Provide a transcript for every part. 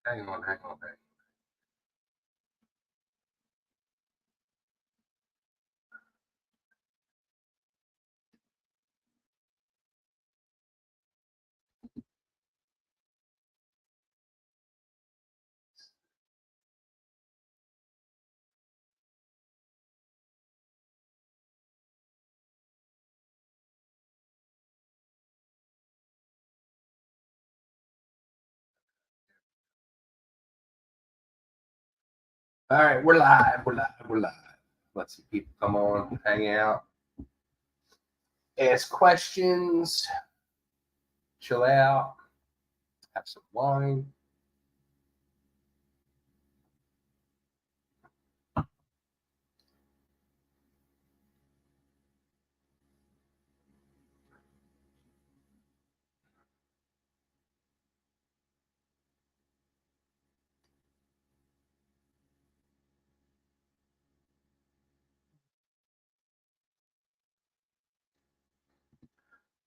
Hang on, hang on, hang on. All right, we're live. We're live. We're live. Let some people come on, hang out, ask questions, chill out, have some wine.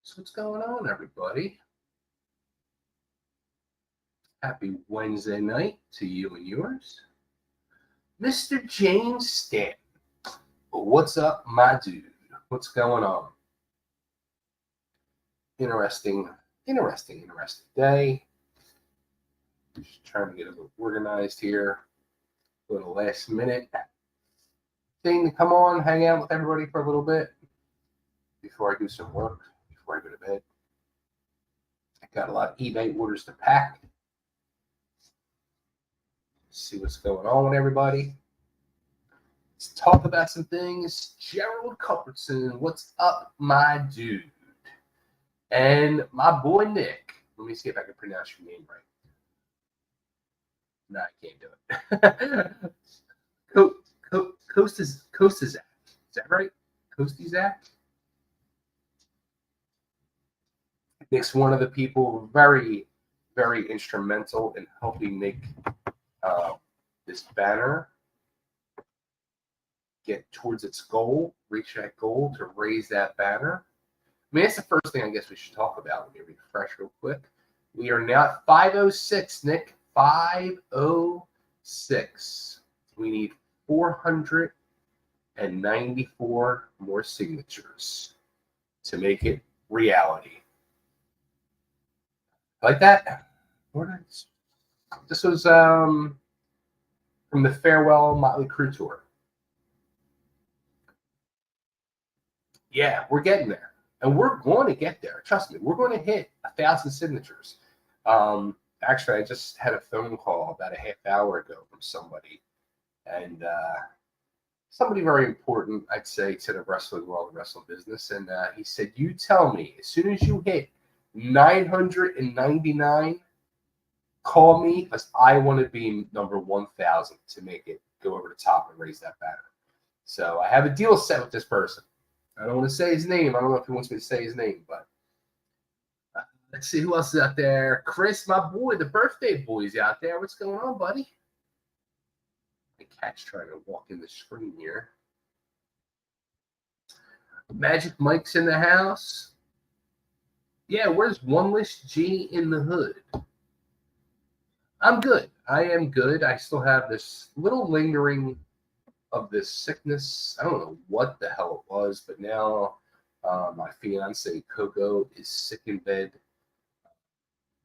So what's going on, everybody? Happy Wednesday night to you and yours. Mr. James Stanton. What's up, my dude? What's going on? Interesting day. Just trying to get a little organized here. A little last minute thing to come on, hang out with everybody for a little bit before I do some work, before I go to bed. I got a lot of eBay orders to pack. See what's going on with everybody. Let's talk about some things. Gerald Culbertson, what's up, my dude? And my boy Nick. Let me see if I can pronounce your name right. No, I can't do it. Costazak. Is that right? Costazak? Nick's one of the people very, very instrumental in helping make this banner get towards its goal, reach that goal to raise that banner. I mean, that's the first thing I guess we should talk about. Let me refresh real quick. We are now at 506, Nick. 506. We need 494 more signatures to make it reality. Like that? This was from the Farewell Motley Crue tour. Yeah, we're getting there. And we're going to get there. Trust me, we're going to hit 1,000 signatures. Actually, I just had a phone call about a half hour ago from somebody. And somebody very important, I'd say, to the wrestling world, the wrestling business. And he said, you tell me, as soon as you hit 999, call me because I want to be number 1,000 to make it go over the top and raise that banner. So I have a deal set with this person. I don't want to say his name. I don't know if he wants me to say his name, but let's see who else is out there. Chris, my boy, the birthday boy's out there. What's going on, buddy? The cat's trying to walk in the screen here. Magic Mike's in the house. Yeah, where's One List G in the hood? I'm good. I am good. I still have this little lingering of this sickness. I don't know what the hell it was, but now my fiance Coco is sick in bed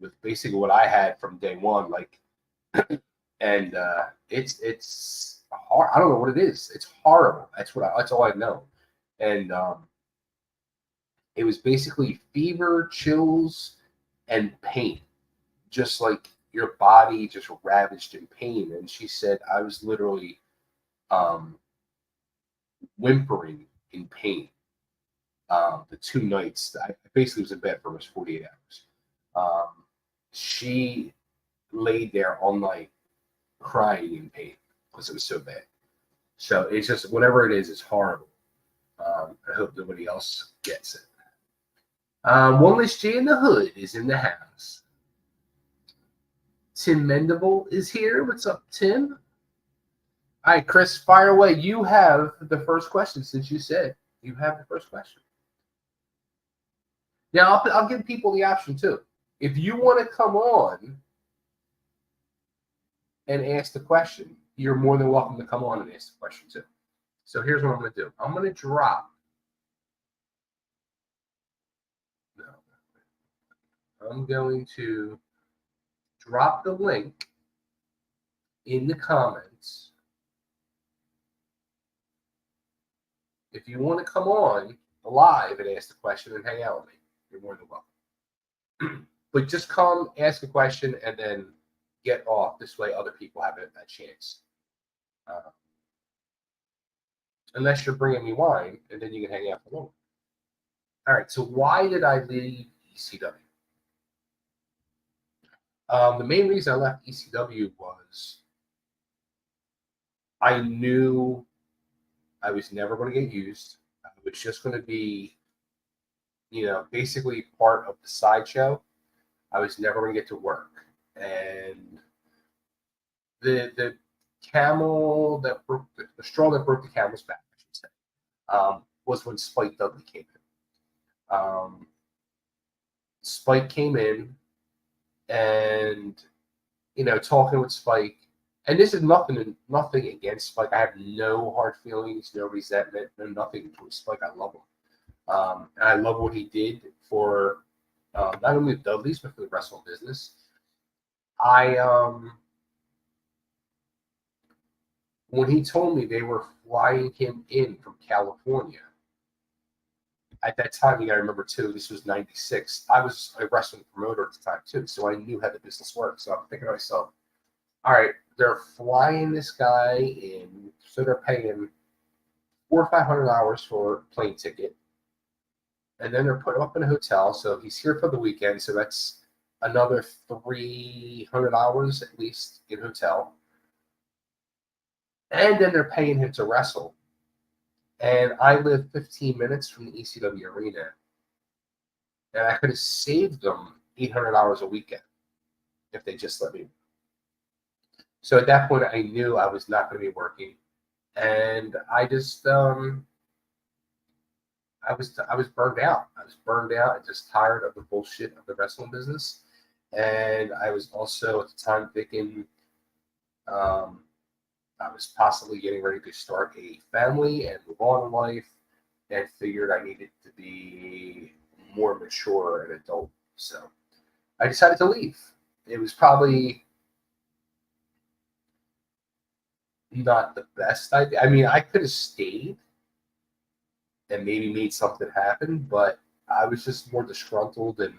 with basically what I had from day one. Like, and it's hard. I don't know what it is. It's horrible. That's all I know. And it was basically fever, chills, and pain, just like your body just ravaged in pain. And she said I was literally whimpering in pain the 2 nights. I basically was in bed for almost 48 hours. She laid there all night crying in pain because it was so bad. So it's just, whatever it is, it's horrible. I hope nobody else gets it. One List G in the hood is in the house. Tim Mendable is here. What's up, Tim? All right, Chris, fire away. You have the first question since you said you have the first question. Now, I'll give people the option too. If you want to come on and ask the question, you're more than welcome to come on and ask the question too. So here's what I'm going to do. I'm going to drop. No, I'm going to drop the link in the comments. If you want to come on live and ask the question and hang out with me, you're more than welcome. But just come, ask a question, and then get off. This way other people have a chance. Unless you're bringing me wine, and then you can hang out for longer. All right, so why did I leave ECW? The main reason I left ECW was I knew I was never going to get used. I was just going to be, basically part of the sideshow. I was never going to get to work. And the camel that broke the straw that broke the camel's back, I should say, was when Spike Dudley came in. Spike came in, and talking with Spike, and this is nothing against Spike. I have no hard feelings, no resentment, no nothing towards Spike. I love him, and I love what he did for not only the Dudleys but for the wrestling business. When he told me they were flying him in from California, at that time, you got to remember too, this was '96. I was a wrestling promoter at the time too, so I knew how the business worked. So I'm thinking to myself, all right, they're flying this guy in, so they're paying $400 or $500 for a plane ticket, and then they're putting him up in a hotel. So he's here for the weekend, so that's another $300 at least in hotel, and then they're paying him to wrestle. And I live 15 minutes from the ECW arena, and I could have saved them $800 a weekend if they just let me. So at that point, I knew I was not going to be working, and I just I was burned out. I was burned out and just tired of the bullshit of the wrestling business, and I was also at the time thinking I was possibly getting ready to start a family and move on in life, and figured I needed to be more mature and adult. So I decided to leave. It was probably not the best idea. I mean, I could have stayed and maybe made something happen, but I was just more disgruntled, and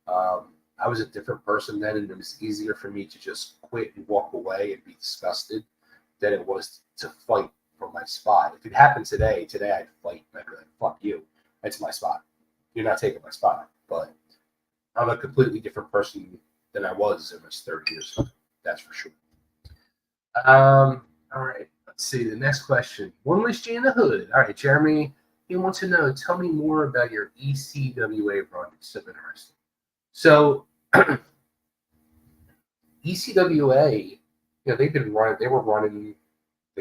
I was a different person then, and it was easier for me to just quit and walk away and be disgusted than it was to fight for my spot. If it happened today I'd fight. I'd be like, fuck you. That's my spot. You're not taking my spot. But I'm a completely different person than I was in my 30 years. That's for sure. All right. Let's see. The next question. One list G in the hood. All right, Jeremy. He wants to know, tell me more about your ECWA run. It's so interesting. So ECWA, they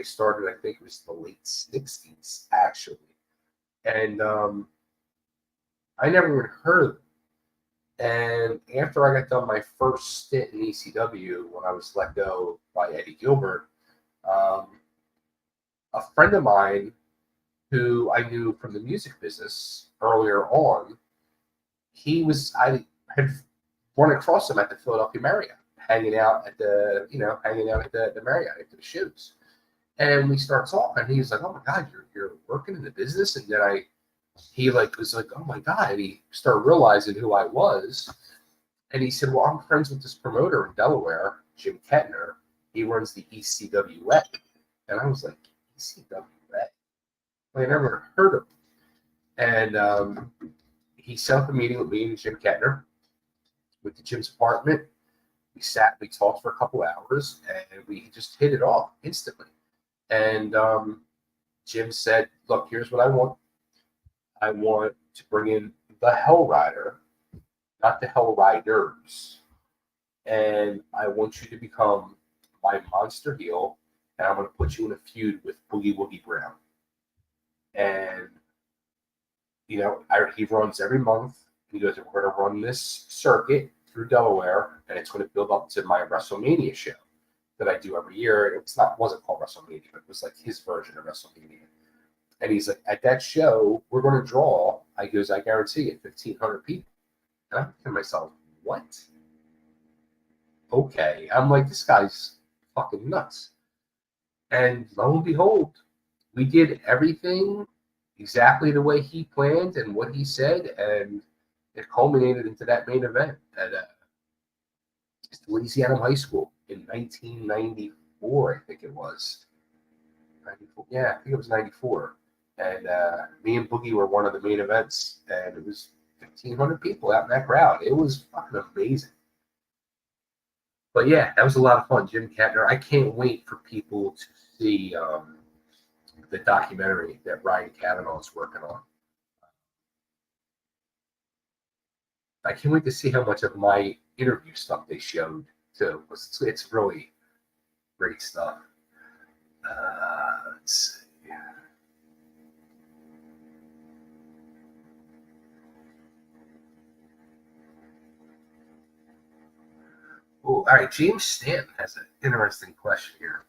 started, I think it was the late 60s, actually. And I never even heard of them. And after I got done my first stint in ECW, when I was let go by Eddie Gilbert, a friend of mine who I knew from the music business earlier on, I had run across him at the Philadelphia Marriott, hanging out at the Marriott after the shows. And we start talking. He was like, "Oh my God, you're working in the business." And then he was like, "Oh my God." And he started realizing who I was. And he said, "Well, I'm friends with this promoter in Delaware, Jim Kettner. He runs the ECWA." And I was like, ECWA? I never heard of him. And he set up a meeting with me and Jim Kettner with the Jim's apartment. We talked for a couple hours, and we just hit it off instantly. And Jim said, "Look, here's what I want. I want to bring in the Hell Rider, not the Hell Riders. And I want you to become my monster heel, and I'm going to put you in a feud with Boogie Woogie Brown." And, he runs every month. He goes, "We're going to run this circuit through Delaware, and it's going to build up to my WrestleMania show." that I do every year. It wasn't called WrestleMania, but it was like his version of WrestleMania. And he's like, at that show, we're going to draw. I goes, I guarantee it, 1,500 people. And I'm thinking to myself, what? Okay. I'm like, this guy's fucking nuts. And lo and behold, we did everything exactly the way he planned and what he said, and it culminated into that main event at Louisiana High School in 1994, I think it was. 94, yeah, I think it was 94. And me and Boogie were one of the main events, and it was 1,500 people out in that crowd. It was fucking amazing. But yeah, that was a lot of fun. Jim Kettner. I can't wait for people to see the documentary that Ryan Kavanaugh is working on. I can't wait to see how much of my interview stuff they showed too. It's really great stuff. Let's see. Oh, all right. James Stanton has an interesting question here.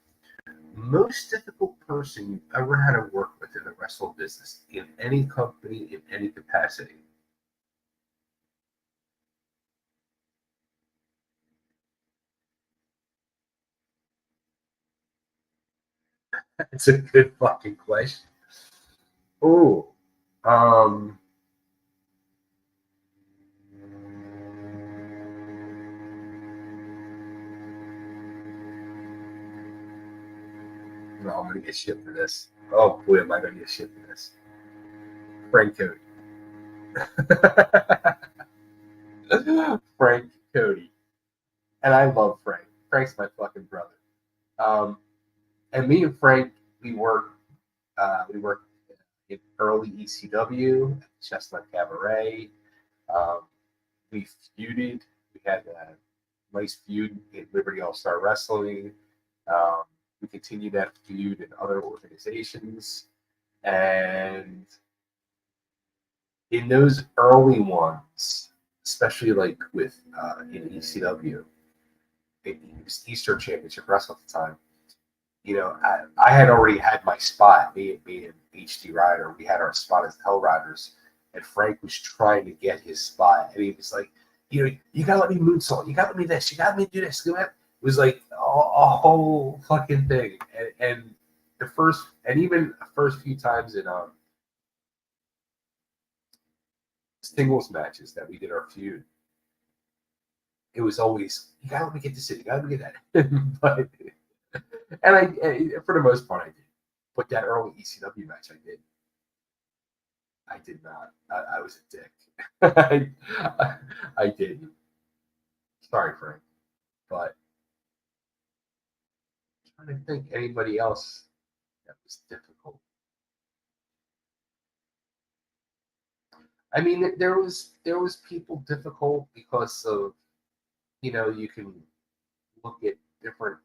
Most difficult person you've ever had to work with in the wrestling business, in any company, in any capacity? It's a good fucking question. Oh, um, no, I'm gonna get shit for this. Oh boy, am I gonna get shit for this? Frank Cody. Frank Cody, and I love Frank. Frank's my fucking brother. Um, and me and Frank, we worked. We worked in early ECW, Chestnut Cabaret. Um, we feuded. We had a nice feud in Liberty All Star Wrestling. Um, we continued that feud in other organizations, and in those early ones, especially like with in ECW, it was Eastern Championship Wrestling at the time. You know, I had already had my spot. Me and HD Ryder, we had our spot as the Hell Riders, and Frank was trying to get his spot, and he was like, you know, you gotta let me moonsault, you gotta let me this, you gotta let me do this. It was like a whole fucking thing, and the first, and even the first few times in singles matches that we did our feud, it was always, you gotta let me get this in, you gotta let me get that. But for the most part, I did. But that early ECW match, I did. I did not. I was a dick. I did. Sorry, Frank. But I'm trying to think anybody else that was difficult. I mean, there was people difficult because of, you can look at different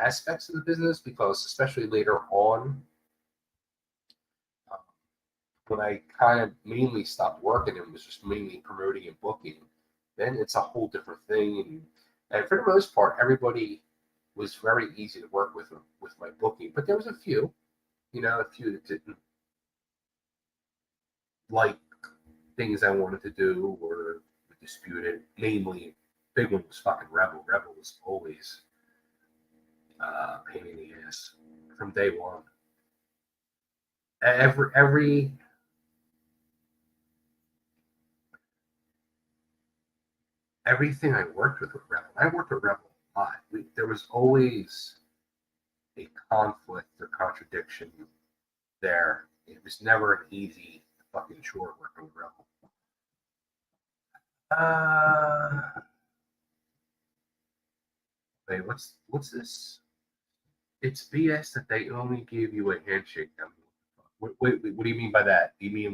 aspects of the business, because especially later on, um, when I kind of mainly stopped working and was just mainly promoting and booking, then it's a whole different thing. And for the most part, everybody was very easy to work with my booking. But there was a few that didn't like things I wanted to do or disputed. Mainly, big one was fucking Rebel. Rebel was always pain in the ass from day one. Every everything I worked with Rebel. I worked with Rebel a lot. There was always a conflict or contradiction there. It was never an easy fucking chore working with Rebel. Wait, what's this? It's BS that they only gave you a handshake. Wait, what do you mean by that? Do you mean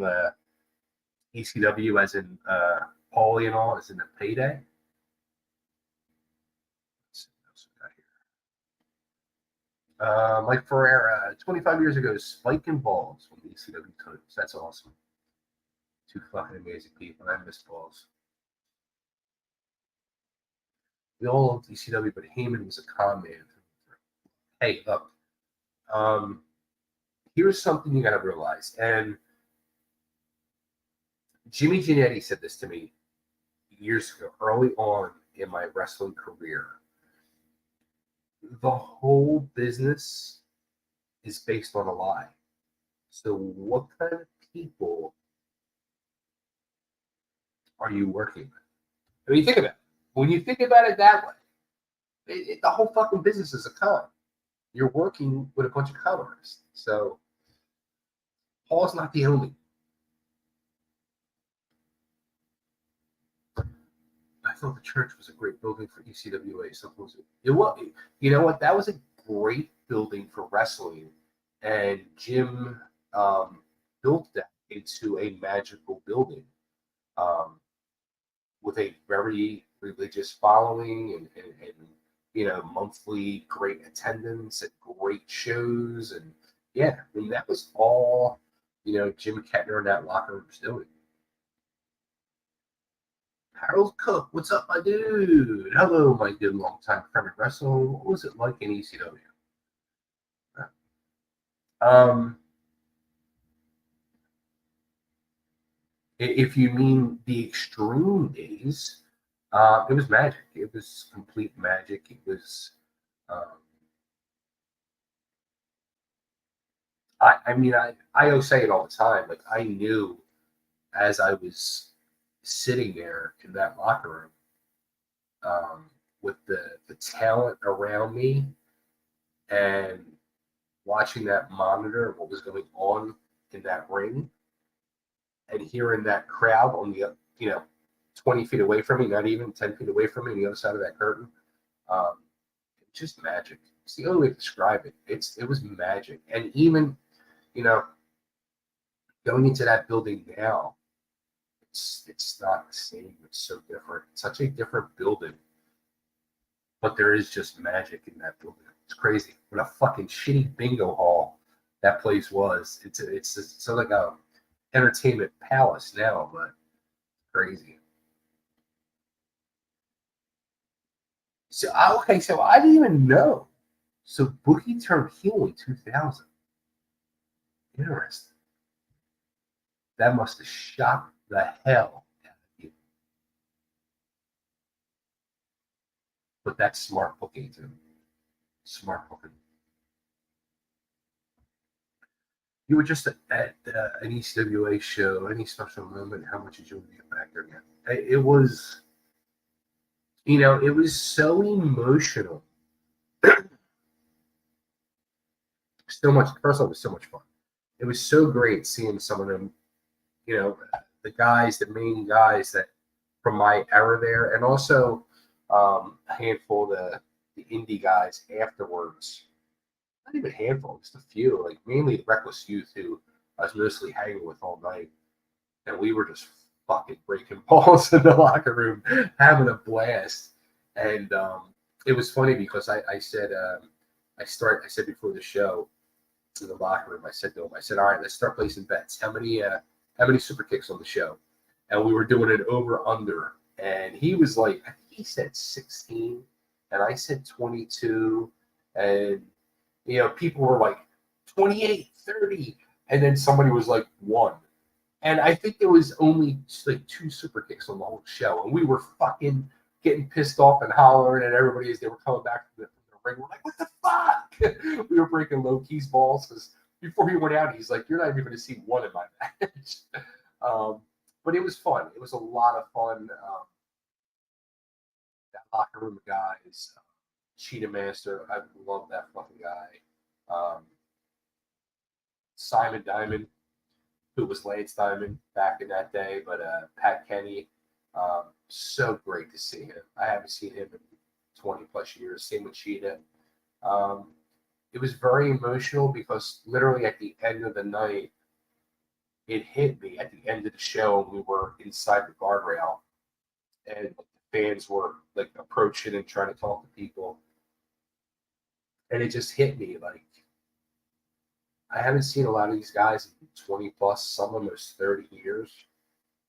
ECW as in Paulie and all, as in the payday? Let's see what else we got here. Mike Ferreira, 25 years ago, Spike and Balls from the ECW titles. That's awesome. Two fucking amazing people. I miss Balls. We all loved ECW, but Heyman was a con man. Hey, look, here's something you got to realize. And Jimmy Giannetti said this to me years ago, early on in my wrestling career. The whole business is based on a lie. So what kind of people are you working with? I mean, think about it. When you think about it that way, the whole fucking business is a con. You're working with a bunch of con artists. So Paul's not the only. I thought the church was a great building for ECWA. It was. You know what? That was a great building for wrestling, and Jim built that into a magical building with a very religious following and monthly great attendance and great shows. And yeah, I mean, that was all Jim Kettner in that locker room was doing. Harold Cook, what's up, my dude? Hello, my good long-time friend of wrestling. What was it like in ECW? If you mean the extreme days, it was magic. It was complete magic. It was, I say it all the time. Like, I knew as I was sitting there in that locker room with the talent around me and watching that monitor, what was going on in that ring, and hearing that crowd on the 20 feet away from me, not even 10 feet away from me, on the other side of that curtain, just magic. It's the only way to describe it. It was magic. And even going into that building now, it's not the same. It's so different. It's such a different building, but there is just magic in that building. It's crazy. What a fucking shitty bingo hall that place was. It's like a entertainment palace now, but crazy. So I didn't even know. So Boogie turned heel in 2000. Interesting. That must have shocked the hell out of you. But that's smart booking too. Smart booking. You were just at an ECWA show. Any special moment? How much did you get back there again? It was, it was so emotional. So much. First of all, it was so much fun. It was so great seeing some of them, the main guys that from my era there, and also a handful of the indie guys afterwards. Not even a handful, just a few, like mainly the Reckless Youth, who I was mostly hanging with all night. And we were just fucking breaking balls in the locker room, having a blast. And it was funny because I said before the show in the locker room, I said to him, all right, let's start placing bets. How many super kicks on the show? And we were doing it over under. And he was like, I think he said 16, and I said 22. And people were like 28, 30, and then somebody was like 1. And I think there was only like 2 super kicks on the whole show. And we were fucking getting pissed off and hollering at everybody as they were coming back from the ring. We're like, what the fuck? We were breaking Low-Key's balls because before he went out, he's like, you're not even going to see one in my match. But it was fun. It was a lot of fun. That locker room of guys. Cheetah Master, I love that fucking guy. Simon Diamond, who was Lance Diamond back in that day, but Pat Kenny, so great to see him. I haven't seen him in 20 plus years. Same with Cheetah. It was very emotional because literally at the end of the night, it hit me at the end of the show, and we were inside the guardrail, and the fans were like approaching and trying to talk to people. And it just hit me like I haven't seen a lot of these guys in 20 plus, some almost 30 years.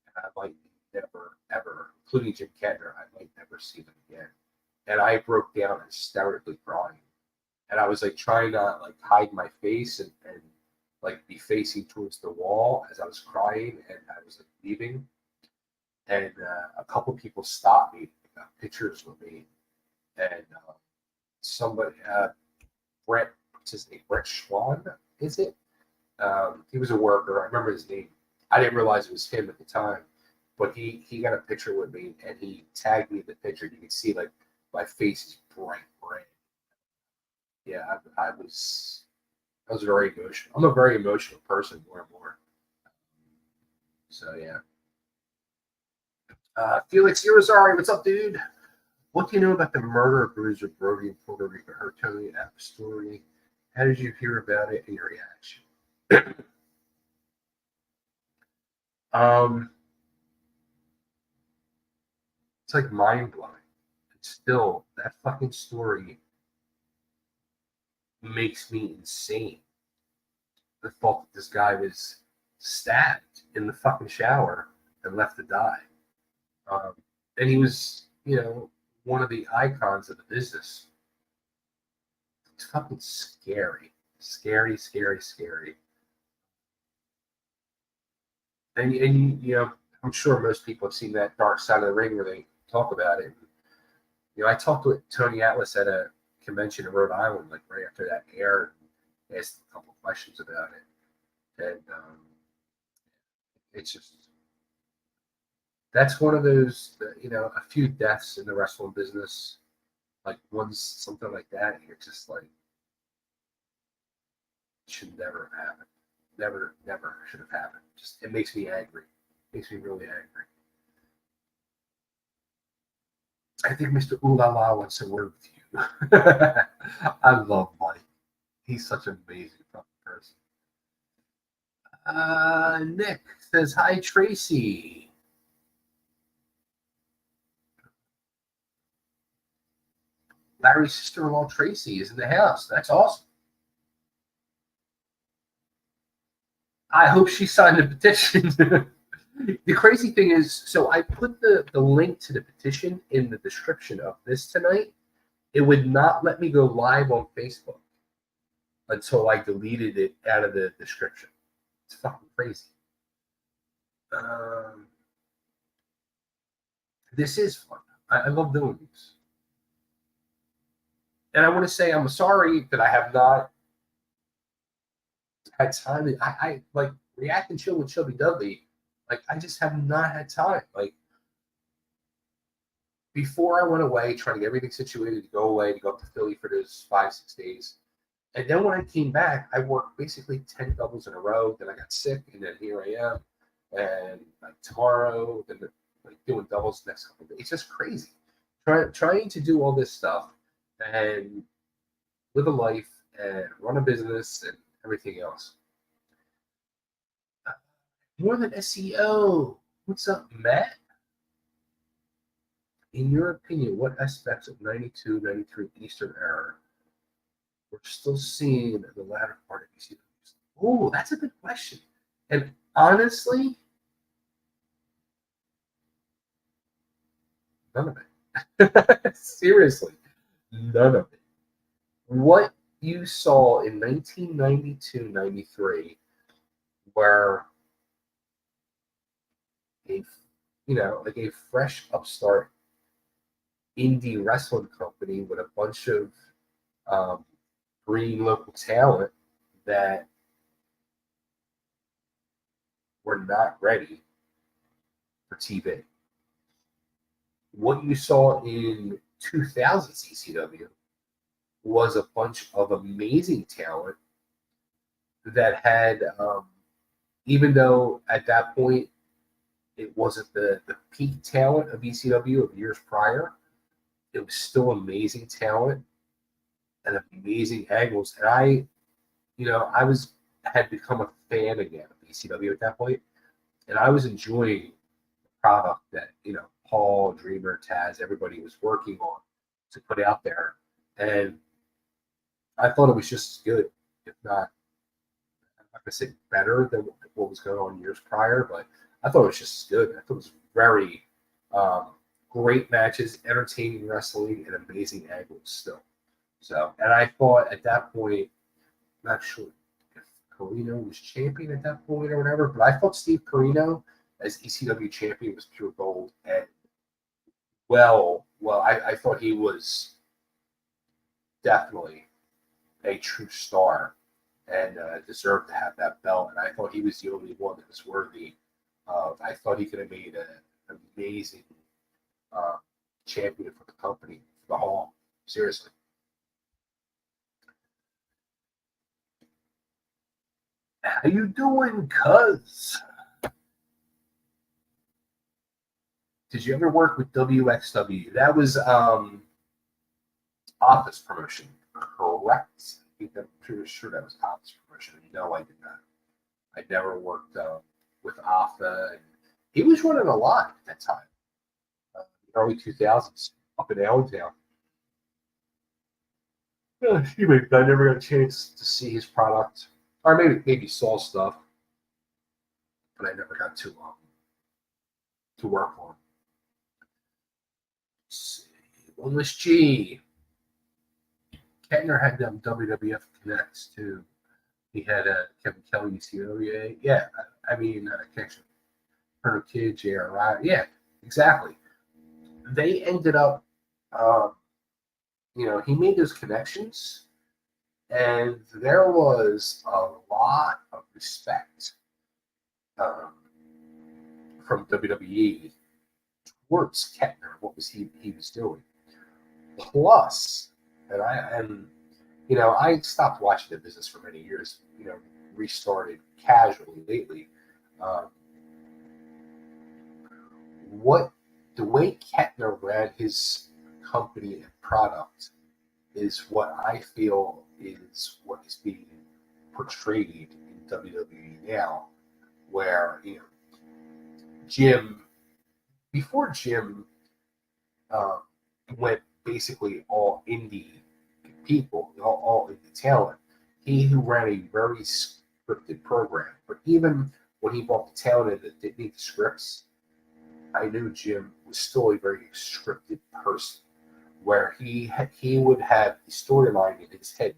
And I might never, ever, including Jim Kettner, I might never see them again. and I broke down hysterically crying. And I was like trying to like hide my face and like be facing towards the wall as I was crying, and I was like leaving. And a couple people stopped me, got pictures with me, and somebody, Brett, what's his name? Brett Schwan, is it? He was a worker. I remember his name. I didn't realize it was him at the time, but he got a picture with me and he tagged me in the picture. You can see like my face is bright red. Yeah, I was very emotional. I'm a very emotional person, more and more. So yeah. Felix Irizarry, what's up, dude? What do you know about the murder of Bruiser Brody in Puerto Rico? Her Tony story. How did you hear about it and your reaction? It's like mind blowing. Still, that fucking story makes me insane. The thought that this guy was stabbed in the fucking shower and left to die. And he was, one of the icons of the business. It's fucking scary. Scary, scary, scary. And I'm sure most people have seen that Dark Side of the Ring where they talk about it. I talked with Tony Atlas at a convention in Rhode Island, like right after that aired, and asked a couple of questions about it. And it's just, that's one of those, a few deaths in the wrestling business, like one's something like that, and you're just like, it should never have happened. Never, never should have happened. Just, it makes me angry. It makes me really angry. I think Mr. Ooh La La wants a word with you. I love Mike. He's such an amazing fucking person. Nick says, hi, Tracy. Larry's sister-in-law, Tracy, is in the house. That's awesome. I hope she signed the petition. The crazy thing is, so I put the link to the petition in the description of this tonight. It would not let me go live on Facebook until I deleted it out of the description. It's fucking crazy. This is fun. I love doing these. And I want to say I'm sorry that I have not had time. I like React and Chill with Chubby Dudley. Like, I just have not had time. Like, before I went away, trying to get everything situated to go away, to go up to Philly for those 5-6 days. And then when I came back, I worked basically 10 doubles in a row. Then I got sick, and then here I am. And like tomorrow, then like doing doubles the next couple of days. It's just crazy. Trying to do all this stuff and live a life and run a business and everything else. More than SEO. What's up, Matt? In your opinion, what aspects of 92, 93 Eastern era we're still seeing in the latter part of ECW? Oh, that's a good question. And honestly, none of it. Seriously, none of it. What you saw in 1992, 93, where a fresh upstart indie wrestling company with a bunch of green local talent that were not ready for TV. What you saw in 2000 ECW was a bunch of amazing talent that had, even though at that point it wasn't the peak talent of ECW of years prior, it was still amazing talent and amazing angles. And I had become a fan again of ECW at that point, and I was enjoying the product that Paul, Dreamer, Taz, everybody was working on to put out there, and I thought it was just as good, if not, I'm not gonna say better than what was going on years prior, but I thought it was just as good. I thought it was very great matches, entertaining wrestling, and amazing angles still. So, and I thought at that point, not sure if Carino was champion at that point or whatever, but I thought Steve Carino as ECW champion was pure gold. And I thought he was definitely a true star and deserved to have that belt. And I thought he was the only one that was worthy of. I thought he could have made an amazing champion for the company, for the Hall. Seriously. How you doing, cuz? Did you ever work with WXW? That was Office promotion, correct? I think I'm pretty sure that was Office promotion. No, I did not. I never worked with Alpha. And he was running a lot at that time, early 2000s, up in Allentown. I never got a chance to see his product, or maybe saw stuff, but I never got to work on. Let's see. Willis G. Kettner had them WWF connects too. He had Kevin Kelly, COA. Yeah, I mean, connection. Colonel Kidd, J.R. Riley. Yeah, exactly. They ended up, he made those connections, and there was a lot of respect from WWE towards Kettner, what was he was doing. Plus, I stopped watching the business for many years, restarted casually lately. The way Kettner ran his company and product is what I feel is what is being portrayed in WWE now, where before Jim went basically all indie people, all indie talent, he ran a very scripted program. But even when he brought the talent in that didn't need the scripts, I knew Jim was still a very scripted person, where he would have the storyline in his head,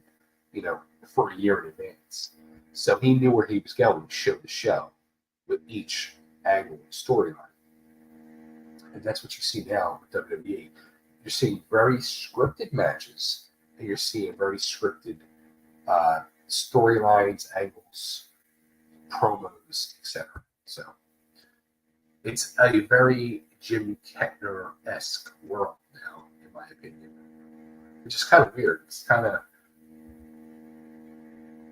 for a year in advance. So he knew where he was going show to show with each angle and storyline. And that's what you see now with WWE. You're seeing very scripted matches, and you're seeing very scripted storylines, angles, promos, etc. So it's a very Jim Kettner-esque world now, in my opinion, which is kind of weird. It's kind of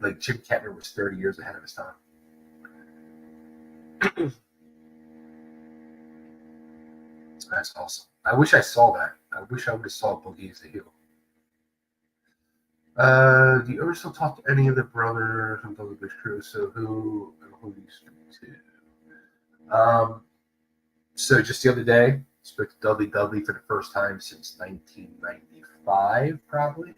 like Jim Kettner was 30 years ahead of his time. That's awesome. I wish I saw that. I wish I would have saw Boogie as a heel. Do you ever still talk to any of the brothers from Dudley Bush Crew? So who do you speak to? So just the other day, spoke to Dudley for the first time since 1995, probably.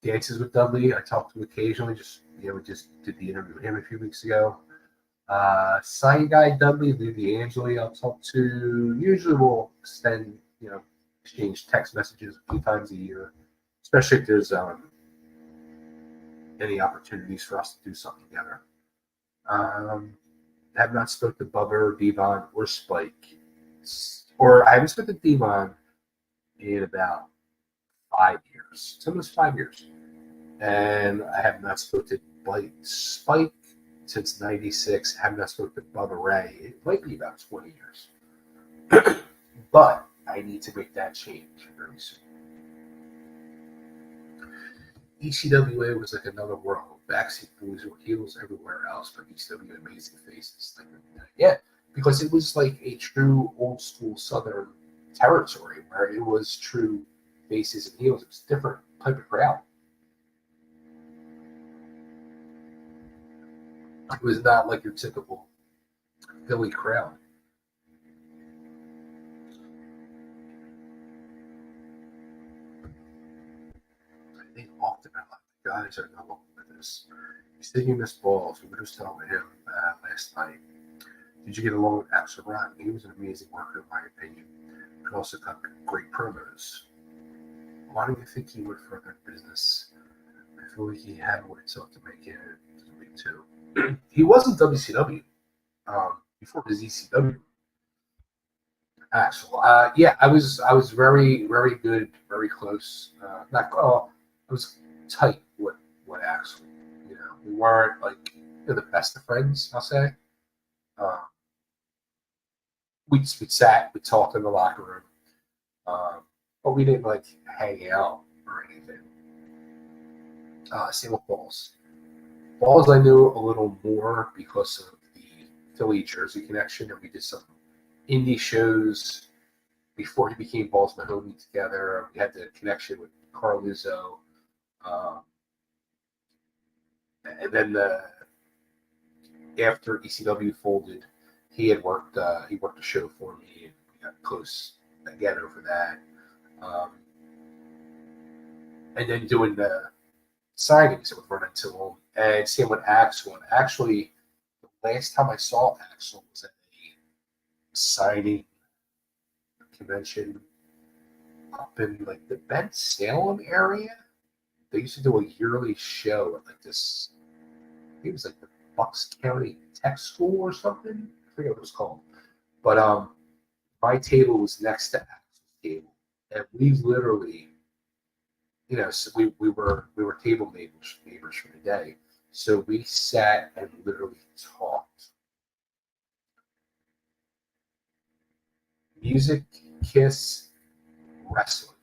Dances with Dudley, I talked to him occasionally. We just did the interview with him a few weeks ago. Sign Guy Dudley, Lou D'Angeli, I'll talk to. Usually we'll exchange text messages a few times a year, especially if there's any opportunities for us to do something together. Have not spoken to Bubba, Devon, or Spike. Or I haven't spoken to Devon in about 5 years. It's almost 5 years. And I have not spoken to Spike since 96. I have not spoken to Bubba Ray. It might be about 20 years. But I need to make that change very soon. ECWA was like another world. Backseat Boys were heels everywhere else, but ECW amazing faces. Yeah, because it was like a true old school Southern territory where it was true faces and heels. It was a different type of crowd. It was not like your typical Philly crowd. I think often the guys are not looking at this. He's taking this ball. So we were just telling him last night. Did you get along with Axel Rotten? He was an amazing worker, in my opinion. And also got great promos. Why do you think he went further in business? I feel like he had what it took to make it to the league too. He was in WCW before his ECW. Axel, yeah, I was very very good, very close. Not I was tight with Axel. You know, we weren't like the best of friends. I'll say. Uh, we sat, we talked in the locker room, but we didn't like hang out or anything. Same with Balls. Balls, I knew a little more because of the Philly Jersey connection, and we did some indie shows before he became Balls Mahoney together. We had the connection with Carl Lizzo, and then after ECW folded, he worked a show for me, and we got close again over that. And then doing the signings that would run into him, and same with Axel. And actually, the last time I saw Axel was at a signing convention up in like the Ben Salem area. They used to do a yearly show at like this. I think it was like the Bucks County Tech School or something. I forget what it was called. But my table was next to Axel's table, and we literally, you know, so we were table neighbors for the day. So we sat and literally talked music, Kiss, wrestling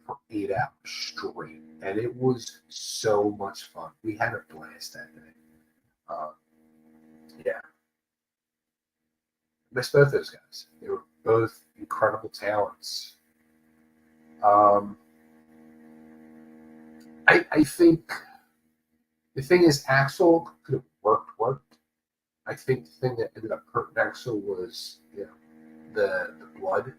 for 8 hours straight, and it was so much fun. We had a blast that day. Yeah, miss both those guys. They were both incredible talents. I think the thing is, Axel could have worked. I think the thing that ended up hurting Axel was, you know, the blood,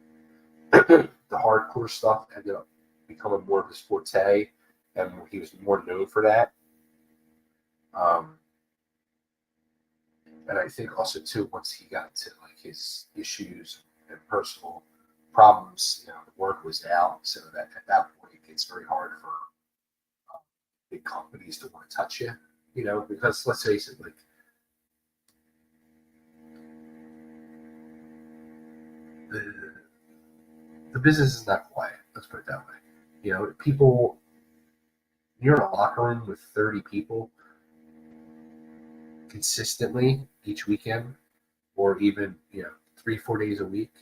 the hardcore stuff ended up becoming more of his forte, and he was more known for that. And I think also too, once he got into like his issues and personal problems, you know, the work was out. So that at that point, it gets very hard for big companies to want to touch you, you know, because let's face it, like the business is not quiet. Let's put it that way. You know, people, you're in a locker room with 30 people consistently each weekend, or even, you know, 3-4 days a week.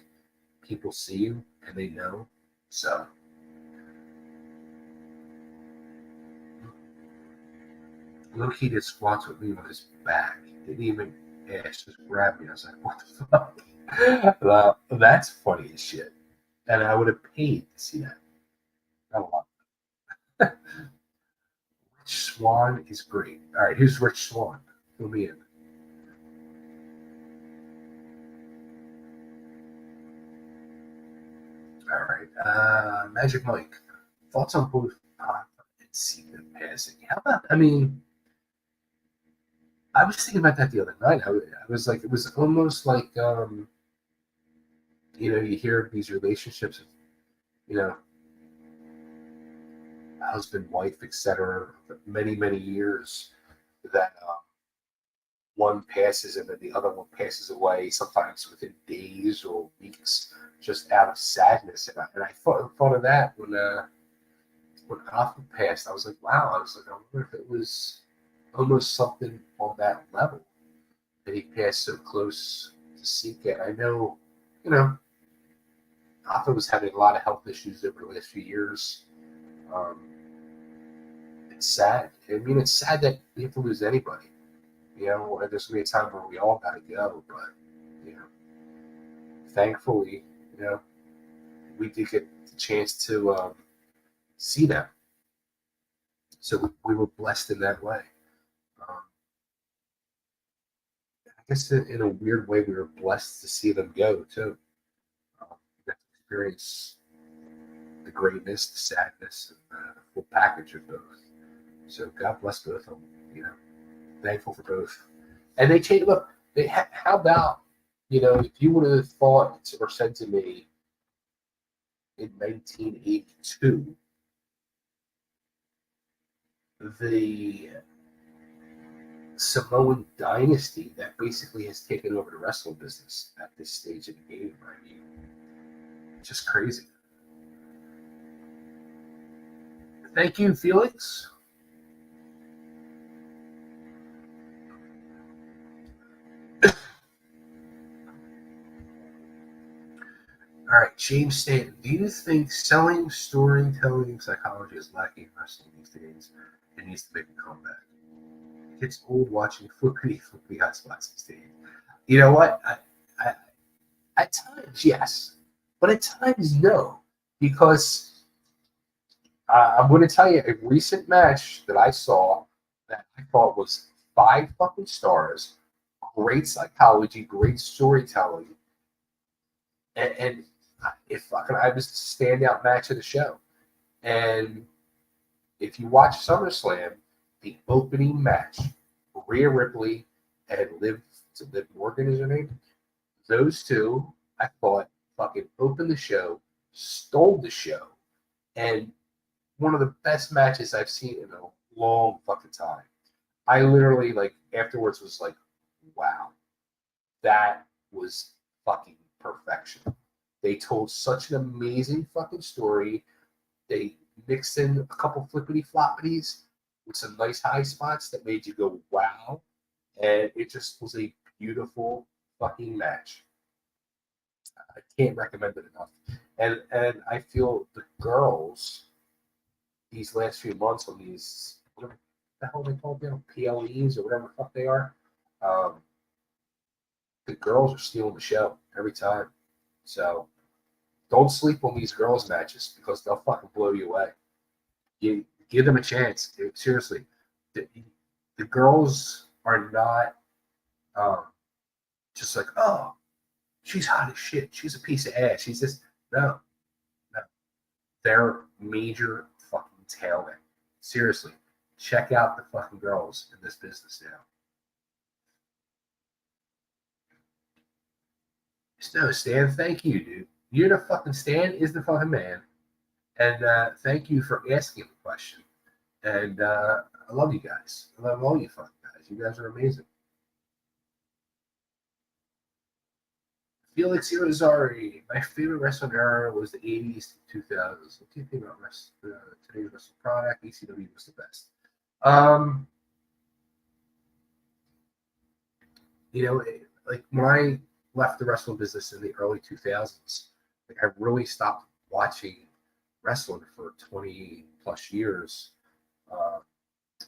People see you and they know. So Loki did squats with me on his back. Didn't even ask, just grabbed me. I was like, what the fuck? Well, that's funny as shit. And I would have paid to see that. Not a lot. Rich Swan is great. All right, here's Rich Swan. Fill me in. All right. Magic Mike. Thoughts on both and Cena passing? How about, I mean, I was thinking about that the other night. I was like, it was almost like, you know, you hear of these relationships of, you know, husband, wife, etc., many, many years that one passes and then the other one passes away, sometimes within days or weeks, just out of sadness. And I thought of that when Alpha passed. I was like, wow. I was like, I wonder if it was almost something on that level that he passed so close to Seagate. I know, you know, Alpha was having a lot of health issues over the last few years. It's sad. I mean, it's sad that we have to lose anybody. You know, there's going to be a time where we all got to go, but, you know, thankfully, you know, we did get the chance to see them. So we were blessed in that way. I guess in a weird way, we were blessed to see them go, too. We got to experience the greatness, the sadness, and the full package of both. So God bless both of them, you know. Thankful for both. And they changed. Look, how about You know, if you would have thought or said to me in 1982, the Samoan dynasty that basically has taken over the wrestling business at this stage of the game right now. Just crazy. Thank you, Felix. All right, James Stanton. Do you think selling, storytelling, psychology is lacking in wrestling these days? It needs to make a comeback. It's old watching flippity hot spots these days. You know what? I, at times, yes, but at times, no, because I'm going to tell you a recent match that I saw that I thought was 5 fucking stars, great psychology, great storytelling, and it fucking I was the standout match of the show. And if you watch SummerSlam, the opening match, Rhea Ripley and Liv Morgan is her name. Those two, I thought, fucking opened the show, stole the show, and one of the best matches I've seen in a long fucking time. I literally, like, afterwards was like, wow, that was fucking perfection. They told such an amazing fucking story. They mixed in a couple flippity floppities with some nice high spots that made you go, wow. And it just was a beautiful fucking match. I can't recommend it enough. And I feel the girls these last few months on these, what the hell they called them, PLEs or whatever the fuck they are, the girls are stealing the show every time. So don't sleep on these girls matches because they'll fucking blow you away. You give them a chance. Dude. Seriously, the girls are not just like, oh, she's hot as shit. She's a piece of ass. She's just no. They're major fucking talent. Seriously, check out the fucking girls in this business now. No, Stan, thank you, dude. You're the fucking Stan is the fucking man. And thank you for asking the question. And I love you guys. I love all you fucking guys. You guys are amazing. Felix Irizarry. My favorite wrestling era was the 80s to 2000s. What do you think about today's wrestling product? ECW was the best. You know, like when I left the wrestling business in the early 2000s, like I really stopped watching wrestling for 20 plus years.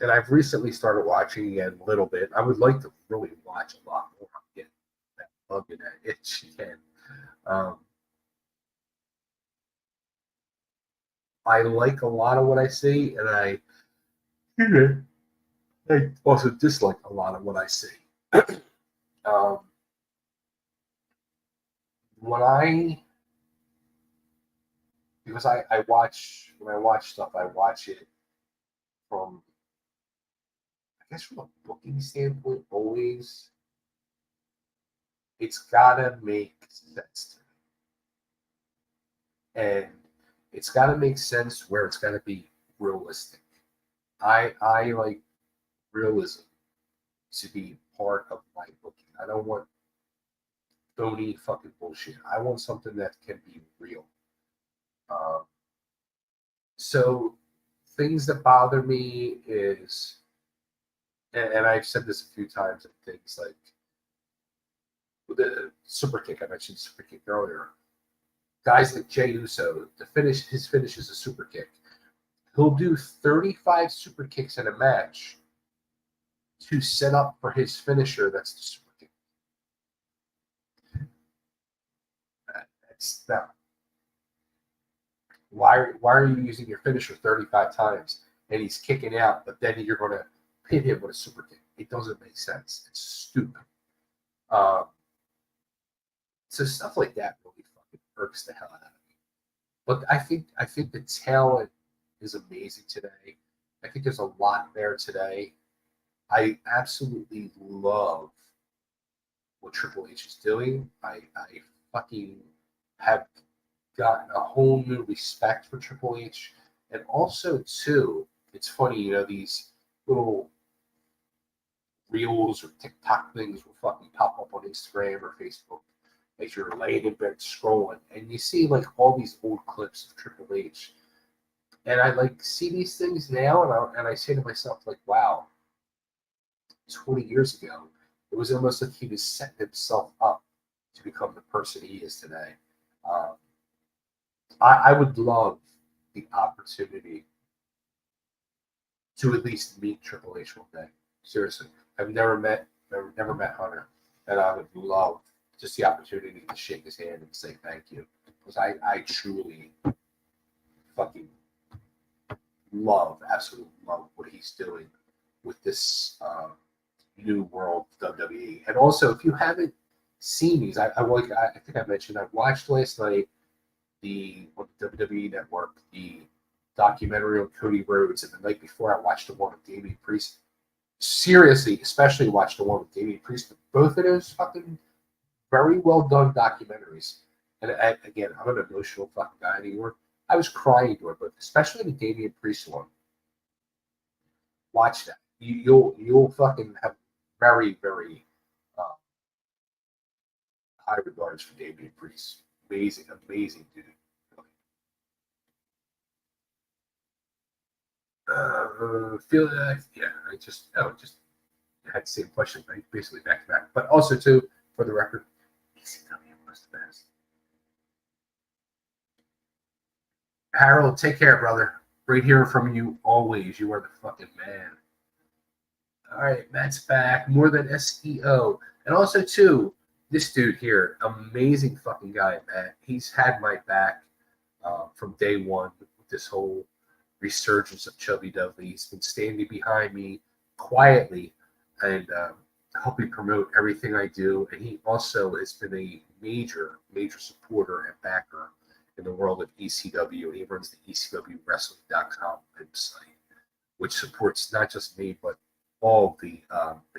And I've recently started watching again a little bit. I would like to really watch a lot more. Get that bug and that itch again. I like a lot of what I see, and I also dislike a lot of what I see. Because I watch, when I watch stuff, I watch it from, I guess from a booking standpoint, always. It's gotta make sense to me. And it's gotta make sense where it's gotta be realistic. I like realism to be part of my booking. I don't want phony fucking bullshit. I want something that can be real. So things that bother me is, and I've said this a few times, things like the super kick. I mentioned super kick earlier. Guys like Jey Uso, his finish is a super kick. He'll do 35 super kicks in a match to set up for his finisher. That's the super kick. That's that. Why are you using your finisher 35 times and he's kicking out, but then you're going to pin him with a super kick? It doesn't make sense. It's stupid. So stuff like that really fucking irks the hell out of me. But I think the talent is amazing today. I think there's a lot there today. I absolutely love what Triple H is doing. I fucking have gotten a whole new respect for Triple H. And also, too, it's funny, these little reels or TikTok things will fucking pop up on Instagram or Facebook as you're laying in bed scrolling, and you see like all these old clips of Triple H, and I like see these things now, and I say to myself like, wow, 20 years ago, it was almost like he was setting himself up to become the person he is today. I would love the opportunity to at least meet Triple H one day. Seriously, I've never met Hunter, and I would love just the opportunity to shake his hand and say thank you, because I truly fucking absolutely love what he's doing with this new world WWE. And also, if you haven't seen these, I think I mentioned I watched last night on the WWE Network the documentary on Cody Rhodes, and the night before I watched the one with Damian Priest. Seriously, especially watched the one with Damian Priest. Both of those fucking very well done documentaries. And again, I'm an emotional fucking guy anymore. I was crying to it, but especially the Damian Priest one. Watch that. You'll fucking have very, very high regards for Damian Priest. Amazing dude. I just had the same question, right? Basically back to back. But also too, for the record, ECW was the best. Harold, take care, brother. Great hearing from you always. You are the fucking man. All right, Matt's back. More than SEO. And also too, this dude here, amazing fucking guy, Matt. He's had my back from day one with this whole resurgence of Chubby Dudley. He's been standing behind me quietly and helping promote everything I do. And he also has been a major supporter and backer in the world of ECW. He runs the ECWWrestling.com website, which supports not just me, but all the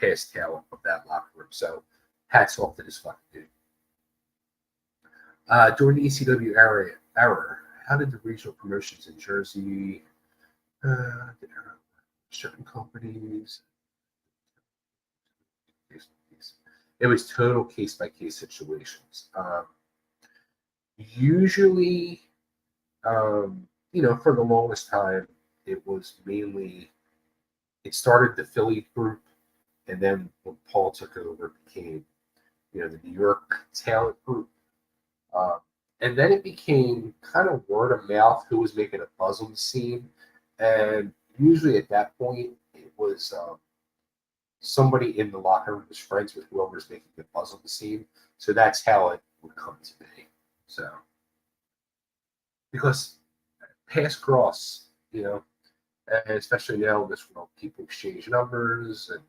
past talent of that locker room. So hats off to this fucking dude. During the ECW era, how did the regional promotions in Jersey, certain companies, it was total case-by-case situations. Usually, for the longest time, it was mainly, it started the Philly group, and then when Paul took over, it became, the New York talent group. And then it became kind of word of mouth who was making a buzz on the scene. And usually at that point, it was somebody in the locker room was friends with whoever was making the buzz on the scene. So that's how it would come to be. So, because past Cross, and especially now in this world, people exchange numbers and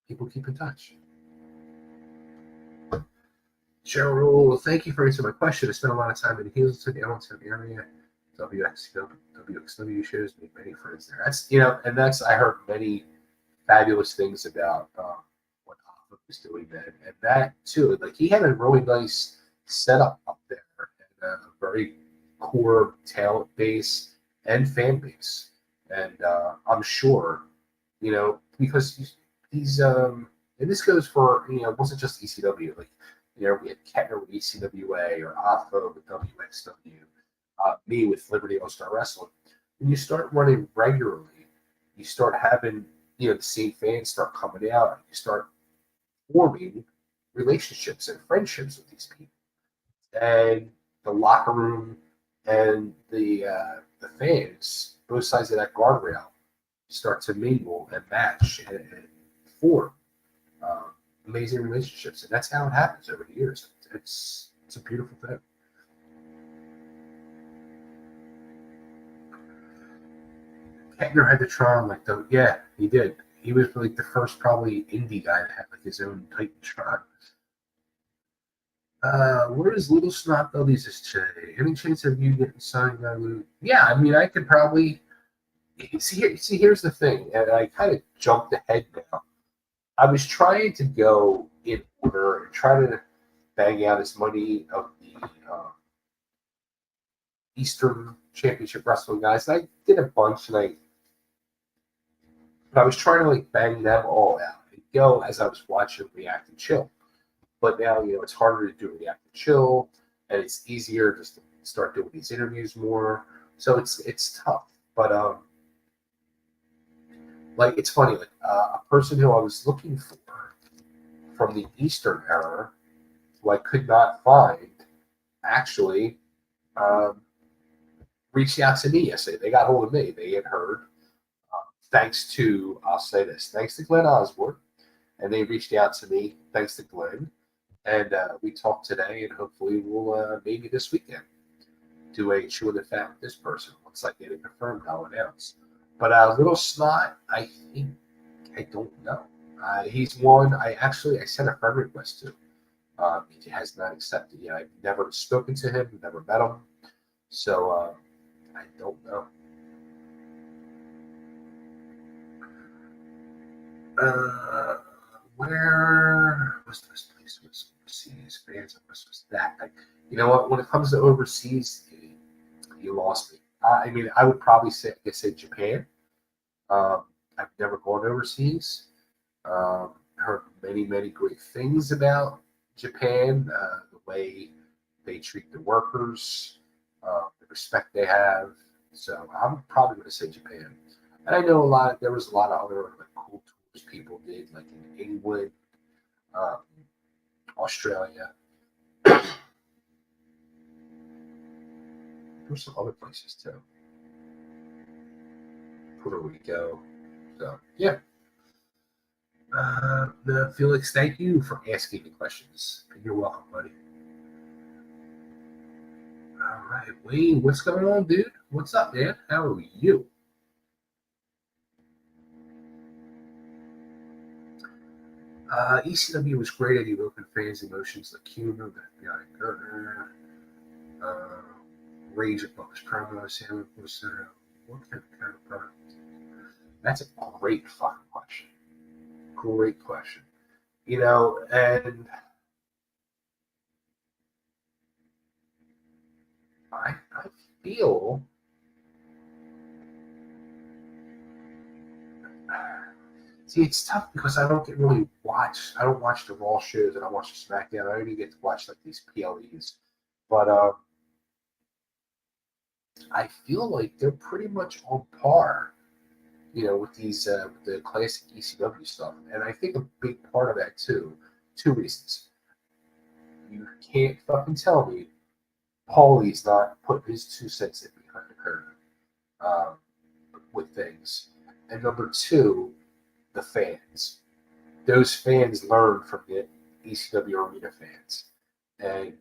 people keep in touch. Cheryl, thank you for answering my question. I spent a lot of time in the Houston, the Allentown area. WXW shows, made many friends there. That's I heard many fabulous things about what Alpha was doing then, and that too. Like he had a really nice setup up there, and a very core talent base and fan base, and I'm sure, because he's and this goes for it wasn't just ECW, like. We had Kettner with ECWA or Alpha with WXW, me with Liberty All-Star Wrestling. When you start running regularly, you start having, the same fans start coming out, and you start forming relationships and friendships with these people. And the locker room and the fans, both sides of that guardrail, start to mingle and match and form. Amazing relationships, and that's how it happens over the years. It's a beautiful thing. Kettner had the Tron, he did. He was like the first probably indie guy that had like his own Titantron. Where is Little Snot Bellies this today? Any chance of you getting signed by Lou? Yeah, I could probably see. Here's the thing, and I kind of jumped ahead now. I was trying to go in order and try to bang out as many of the Eastern Championship Wrestling guys. And I did a bunch, but I was trying to like bang them all out and go as I was watching React and Chill. But now, it's harder to do React and Chill, and it's easier just to start doing these interviews more. So it's tough. But like it's funny, like a person who I was looking for from the Eastern era, who I could not find, actually reached out to me yesterday. They got hold of me. They had heard, thanks to, I'll say this, thanks to Glenn Osborne, and they reached out to me thanks to Glenn, and we talked today, and hopefully we'll maybe this weekend do a Chewing the Fat with this person. Looks like they didn't confirm, I'll announce. But Little Snot, I don't know. He's one I sent a friend request to. He has not accepted yet. I've never spoken to him, never met him. So I don't know. Where was this place? Was overseas fans? Was that? You know what? When it comes to overseas, you lost me. I mean, I would probably say Japan. I've never gone overseas. Heard many great things about Japan. The way they treat the workers, the respect they have. So I'm probably going to say Japan. And I know there was a lot of other like cool tours people did, like in England, Australia. There's some other places too. Puerto Rico. So yeah. Felix, thank you for asking the questions. You're welcome, buddy. All right, Wayne, what's going on, dude? What's up, man? How are you? ECW was great at evoking fans' emotions like humor, the FBI Gertner, Rage of Buck's promos, Sam what kind of product? That's a great fucking question. Great question. And I feel see it's tough because I don't watch the Raw shows and I watch the SmackDown. I only get to watch like these PLEs. But I feel like they're pretty much on par, with these the classic ECW stuff. And I think a big part of that too, two reasons. You can't fucking tell me Paulie's not putting his 2 cents in behind the curtain with things. And number two, the fans. Those fans learn from the ECW arena fans. And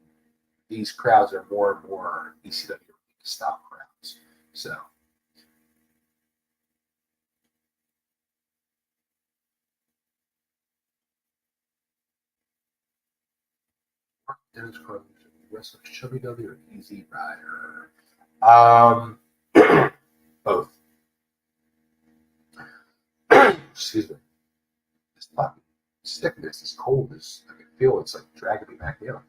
these crowds are more and more ECW arena style crowds. So Dennis Cruz, wrestler Chubby W or Easy Rider? Both. Excuse me. This fucking sickness, this cold is, I can feel it's like dragging me back down.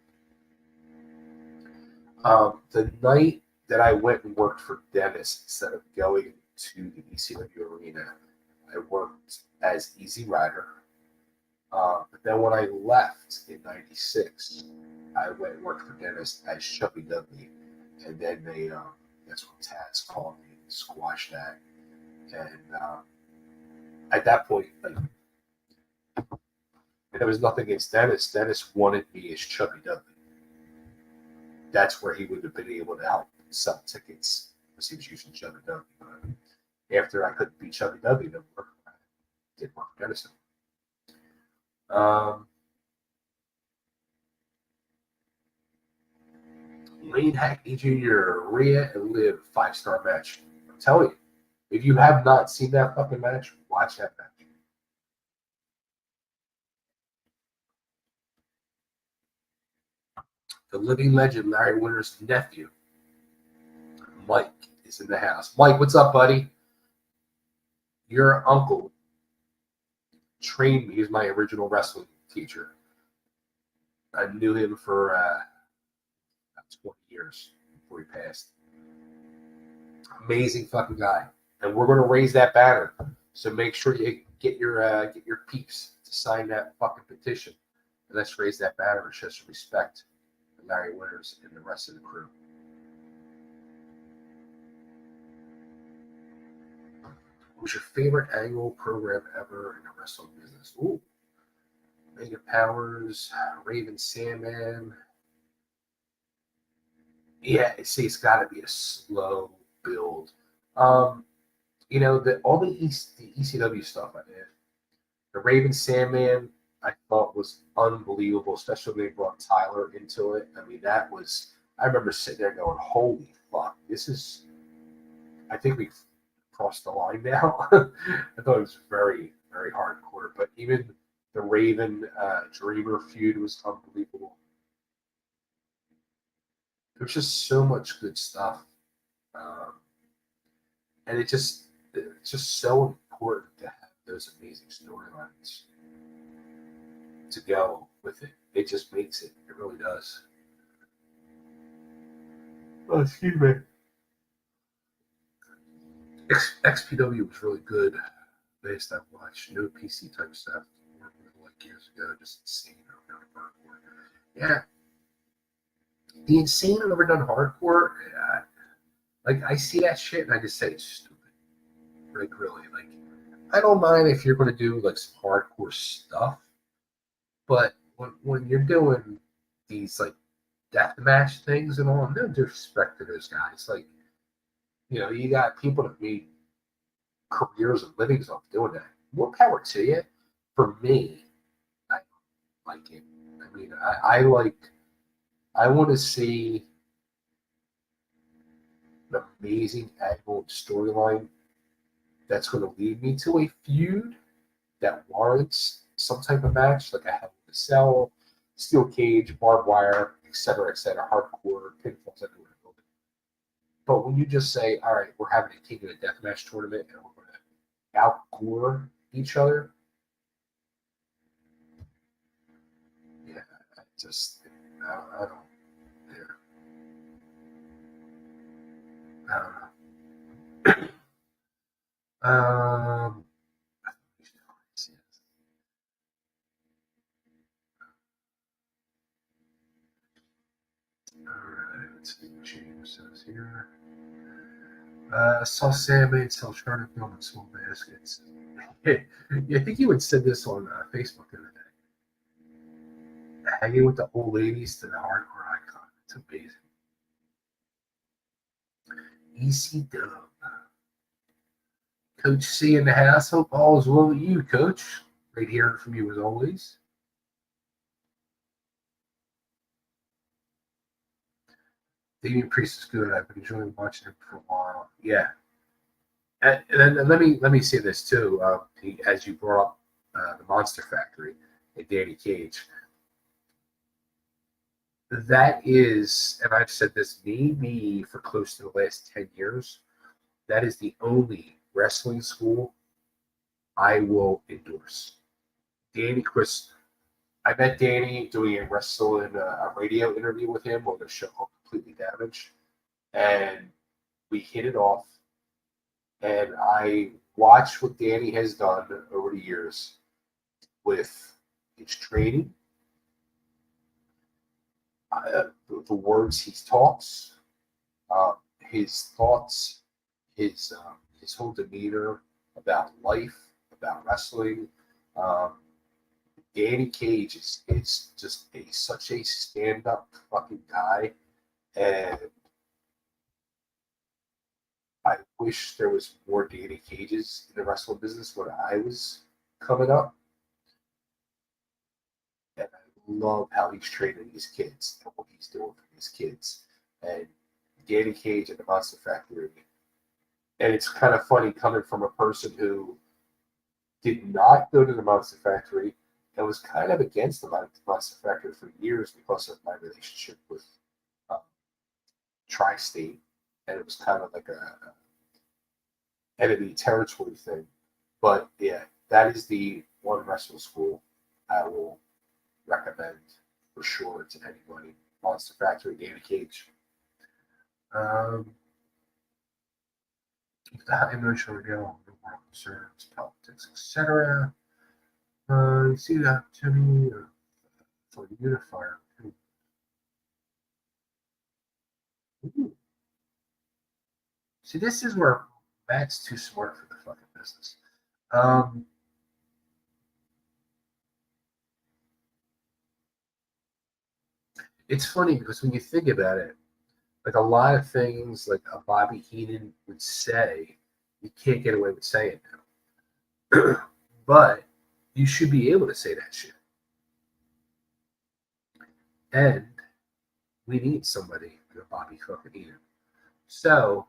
The night that I went and worked for Dennis instead of going to the ECW arena, I worked as Easy Rider. But then when I left in '96, I went and worked for Dennis as Chubby W. And then that's when Taz called me and squashed that. And at that point, there was nothing against Dennis. Dennis wanted me as Chubby W. That's where he would have been able to help sell tickets because he was using Chubby W. But after I couldn't be Chubby W, no more, I did work for Dennis. Wayne Hackney Jr., Rhea and Liv 5-star match. I'm telling you, if you have not seen that fucking match, watch that match. The living legend, Larry Winter's nephew, Mike, is in the house. Mike, what's up, buddy? Your uncle trained me. He was my original wrestling teacher. I knew him for 20 years before he passed. Amazing fucking guy. And we're going to raise that banner. So make sure you get your peeps to sign that fucking petition. And let's raise that banner and show some respect to Larry Winters and the rest of the crew. What was your favorite annual program ever in the wrestling business? Ooh. Mega Powers, Raven Sandman. Yeah, it's got to be a slow build. All the ECW stuff I did. The Raven Sandman I thought was unbelievable, especially when they brought Tyler into it. I mean, I remember sitting there going, holy fuck, I think we've crossed the line now. I thought it was very, very hardcore, but even the Raven Dreamer feud was unbelievable. There's just so much good stuff. And it's just so important to have those amazing storylines to go with it. It just makes it. It really does. Oh, excuse me. XPW was really good. Based I've watched. No PC type stuff. Like years ago, just insane. Yeah. The insane overdone hardcore. Like I see that shit and I just say it's stupid. Like really, like I don't mind if you're going to do like some hardcore stuff, but when you're doing these like deathmatch things and all, no disrespect to those guys. Like, you got people that made careers and livings off doing that. More power to you. For me, I don't like it. I mean, I want to see an amazing angle storyline that's going to lead me to a feud that warrants some type of match, like a Hell in a Cell, steel cage, barbed wire, etc., hardcore, pinfalls everywhere. But when you just say, all right, we're having a King of the Deathmatch tournament and we're going to outgore each other, yeah, I don't care. I don't know. Alright, let's see what James says here. Saw Sandman sell charter film in small baskets. I think you had said this on Facebook the other day. Hanging with the old ladies to the hardcore icon. It's amazing. EC Dub. Coach C in the house. Hope all is well with you, Coach. Great hearing from you as always. Damian Priest is good. I've been enjoying watching him for a while. Yeah. And let me say this too. As you brought up the Monster Factory and Danny Cage, that is, and I've said this maybe for close to the last 10 years, that is the only wrestling school I will endorse. Danny, Chris, I met Danny doing a radio interview with him on the show called Completely Damaged, and we hit it off. And I watched what Danny has done over the years with his training, the words he talks, his thoughts, his whole demeanor about life, about wrestling. Danny Cage is just such a stand-up fucking guy, and I wish there was more Danny Cages in the wrestling business when I was coming up. And I love how he's training his kids and what he's doing for his kids. And Danny Cage at the Monster Factory. And it's kind of funny coming from a person who did not go to the Monster Factory and was kind of against the Monster Factory for years because of my relationship with Tri-State. And it was kind of like a enemy territory thing. But yeah, that is the one wrestling school I will recommend for sure to anybody. Monster Factory, Danny Cage. Without emotional reveal, the world concerns, politics, etc. You see the opportunity for the unifier. Ooh. See, this is where Matt's too smart for the fucking business. It's funny because when you think about it, like a lot of things like a Bobby Heenan would say, you can't get away with saying now. But you should be able to say that shit. And we need somebody like a Bobby fucking Heenan. So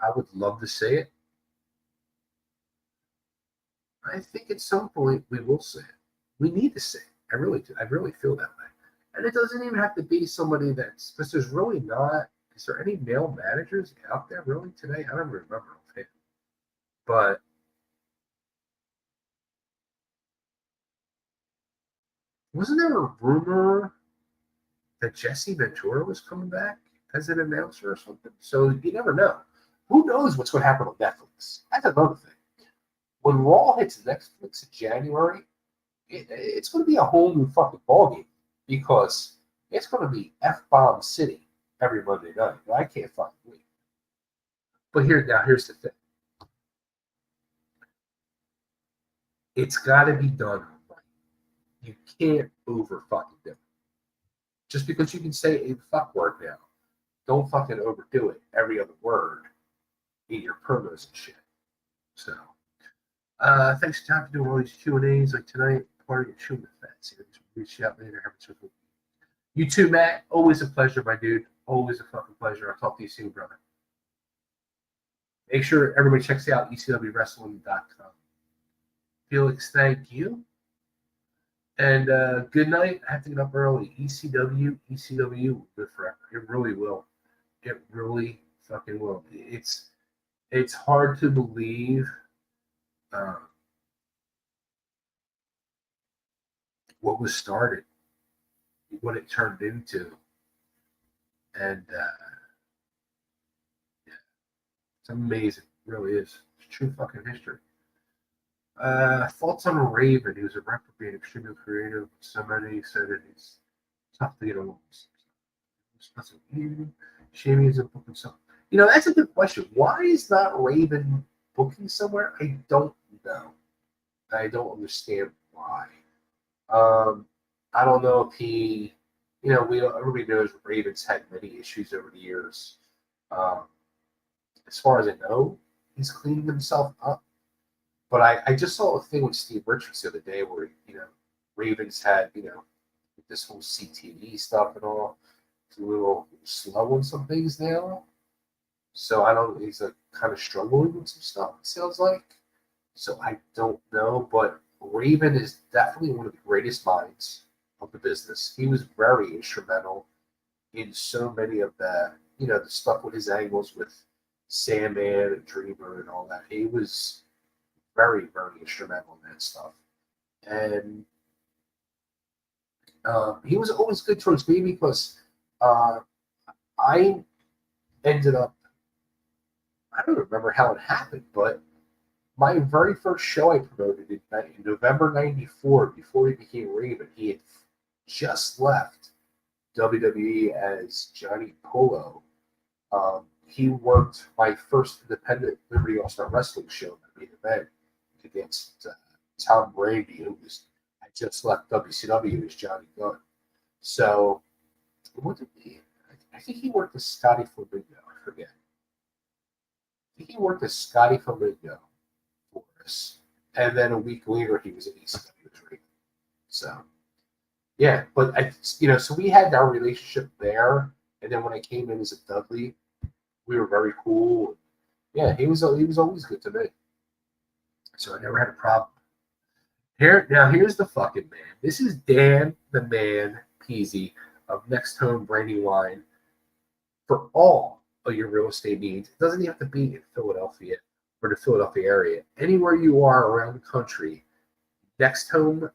I would love to say it. I think at some point we will say it. We need to say it. I really do. I really feel that way. And it doesn't even have to be somebody that's, because there's really not, is there any male managers out there really today? I don't remember offhand. But wasn't there a rumor that Jesse Ventura was coming back as an announcer or something? So you never know. Who knows what's going to happen on Netflix? That's another thing. When Raw hits Netflix in January, it's going to be a whole new fucking ballgame because it's going to be F-bomb city every Monday night. I can't fucking wait. But here's the thing. It's got to be done right. You can't over fucking do it. Just because you can say a fuck word now, don't fucking overdo it every other word in your promos and shit. So, thanks for doing all these Q&As like tonight. Part of your chewing the fat series. Reach out later. Have a circle. You too, Matt. Always a pleasure, my dude. Always a fucking pleasure. I'll talk to you soon, brother. Make sure everybody checks out ecwwrestling.com. Felix, thank you. And good night. I have to get up early. ECW will live forever. It really will. It really fucking will. It's hard to believe what was started, what it turned into, and yeah, it's amazing. It really is. It's true fucking history. Thoughts on Raven? He was a rep for being extremely creative. Somebody said that he's tough to get along. Shaming isn't booking something. You know, that's a good question. Why is not Raven booking somewhere? I don't know. I don't understand why. I don't know if he, you know, everybody knows Raven's had many issues over the years. As far as I know, he's cleaning himself up. But I just saw a thing with Steve Richards the other day where, you know, Ravens had, you know, this whole CTE stuff and all. It's a little slow on some things now. So I don't, he's like kind of struggling with some stuff, it sounds like. So I don't know, but Raven is definitely one of the greatest minds of the business. He was very instrumental in so many of the, you know, the stuff with his angles with Sandman and Dreamer and all that. He was very, very instrumental in that stuff. And he was always good towards me because I ended up, I don't remember how it happened, but my very first show I promoted in November '94, before he became Raven, he had just left WWE as Johnny Polo. He worked my first independent Liberty All-Star Wrestling show at the main event against Tom Brady, who had just left WCW as Johnny Gunn. So, what did he? I think he worked with Scotty Flamingo. I forget. I think he worked with Scotty Flamingo for us, and then a week later he was in ECW. So, yeah, but you know, so we had our relationship there, and then when I came in as a Dudley, we were very cool. Yeah, he was always good to me. So I never had a problem. Here's the fucking man. This is Dan the Man Peasy of Next Home Branding Line for all of your real estate needs. It doesn't even have to be in Philadelphia or the Philadelphia area, anywhere you are around the country, Next Home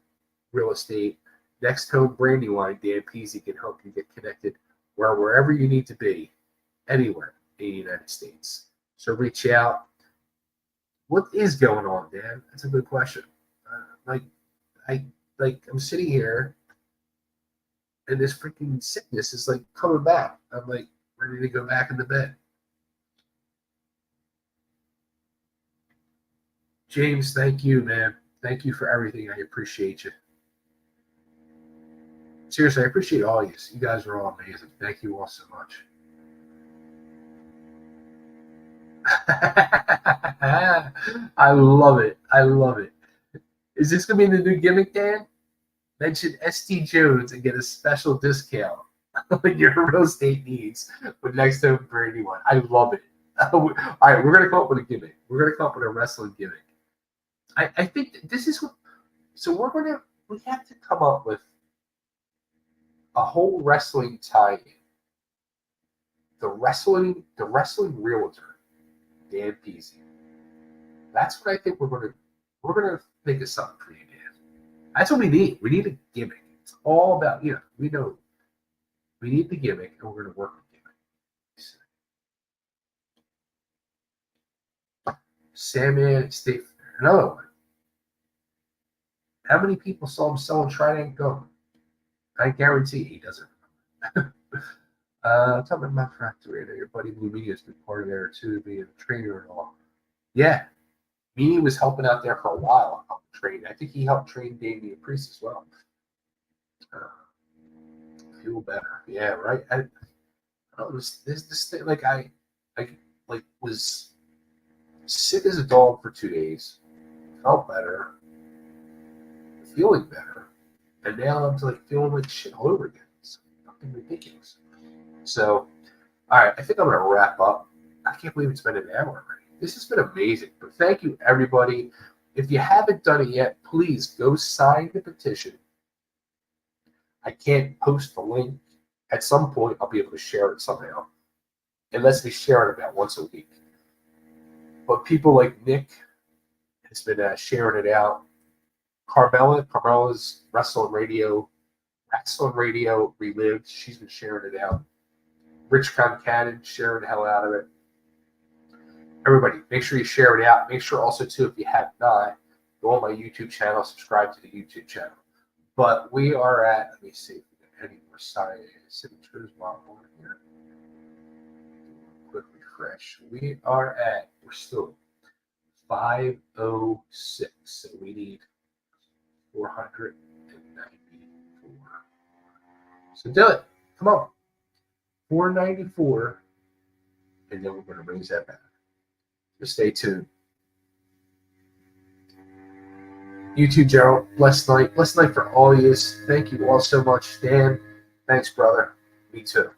Real Estate, Next Home Brandywine, Dan Peasy can help you get connected wherever you need to be, anywhere in the United States. So reach out. What is going on, Dan? That's a good question. I'm sitting here, and this freaking sickness is like coming back. I'm like ready to go back in the bed. James, thank you, man. Thank you for everything. I appreciate you. Seriously, I appreciate all of you. You guys are all amazing. Thank you all so much. I love it. I love it. Is this going to be the new gimmick, Dan? Mention ST Jones and get a special discount on your real estate needs with Next Home Brandywine. I love it. All right, we're going to come up with a gimmick. We're going to come up with a wrestling gimmick. I think this is what. So we have to come up with a whole wrestling tie-in. The wrestling realtor, Dan Peasy. That's what I think we're gonna think of something for you, Dan. That's what we need. We need a gimmick. It's all about, we know we need the gimmick, and we're gonna work with gimmick. Sandman, Steve, another one. How many people saw him selling Trident Gum? I guarantee he doesn't. Talking about my factory, your buddy Blue Media has been part of there too, being a trainer and all. Yeah, Meany was helping out there for a while, helping train. I think he helped train Damian Priest as well. Feel better, yeah, right. I this thing, like I was sick as a dog for 2 days, felt better, feeling better, and now I'm like feeling like shit all over again. It's fucking ridiculous. So, all right, I think I'm gonna wrap up. I can't believe it's been an hour already. This has been amazing. But thank you, everybody. If you haven't done it yet, please go sign the petition. I can't post the link. At some point, I'll be able to share it somehow. It lets me share it about once a week. But people like Nick has been sharing it out. Carmela's Wrestling Radio Relived. She's been sharing it out. Rich Concannon sharing the hell out of it. Everybody, make sure you share it out. Make sure also, too, if you have not, go on my YouTube channel, subscribe to the YouTube channel. But we are at, let me see if we get any more signatures while we're here. Quick refresh. We're still 506. So we need 494. So do it. Come on. 494. And then we're going to raise that back. Just stay tuned. YouTube, Gerald, blessed night. Blessed night for all of you. Thank you all so much. Dan, thanks, brother. Me too.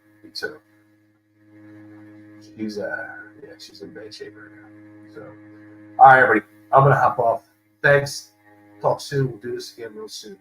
She's in bad shape right now. So, all right, everybody. I'm going to hop off. Thanks. Talk soon. We'll do this again real soon.